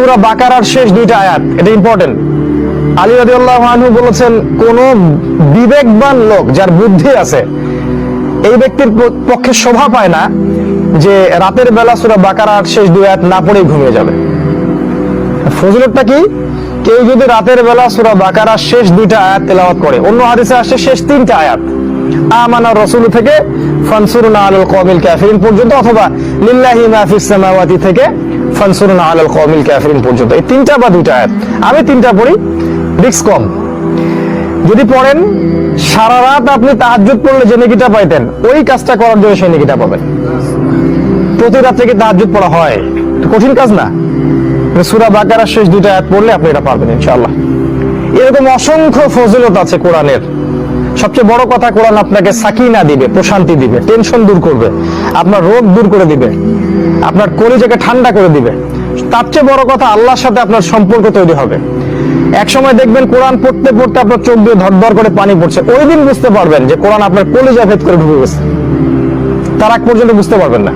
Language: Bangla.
সূরা বাকারার শেষ দুইটা আয়াত, এটা ইম্পর্টেন্ট। আলী রাদিয়াল্লাহু আনহু বলেছেন, কোন বিবেকবান লোক যার বুদ্ধি আছে এই ব্যক্তির পক্ষে শোভা পায় না যে রাতের বেলা সূরা বাকারার শেষ দুই আয়াত না পড়েই ঘুমিয়ে যাবে। ফজিলতটা কি? কেউ যদি রাতের বেলা সূরা বাকারার শেষ দুইটা আয়াত তেলাওয়াত করে, অন্য হাদিসে আসে শেষ তিনটা আয়াত, আমানা রাসূল থেকে ফানসুরনা আলাল কওমিল কাফিরিন পর্যন্ত, অথবা লিল্লাহি মা ফিস সামাওয়াতি থেকে ফানসুরনা আলাল কওমিল কাফিরিন পর্যন্ত, এই তিনটা বা দুইটা আয়াত। আমি তিনটা পড়ি, রিস্ক কম। যদি পড়েন সারা রাত আপনি তাহাজ্জুদ পড়লে যে নেকিটা পাইতেন, ওই কাজটা করার জন্য সেই নেকিটা পাবেন। প্রতি রাতে কি তাহাজ্জুদ পড়া হয়? কঠিন কাজ না। সূরা বাকারার শেষ দুইটা আয়াত পড়লে আপনি এটা পারবেন ইনশাআল্লাহ। এরকম অসংখ্য ফজিলত আছে কোরআনের। সবচেয়ে বড় কথা, কোরআন আপনাকে সাকিনা দিবে, প্রশান্তি দিবে, টেনশন দূর করবে, আপনার রোগ দূর করে দিবে, আপনার কলিজাকে ঠান্ডা করে দিবে। তার চেয়ে বড় কথা, আল্লাহর সাথে আপনার সম্পর্ক তৈরি হবে। এক সময় দেখবেন কোরআন পড়তে পড়তে আপনার চোখ দিয়ে ধরধর করে পানি পড়ছে, ওই দিন বুঝতে পারবেন যে কোরআন আপনার কলিজা ভেদ করে ঢুকে গেছে। তার আগ পর্যন্ত বুঝতে পারবেন না।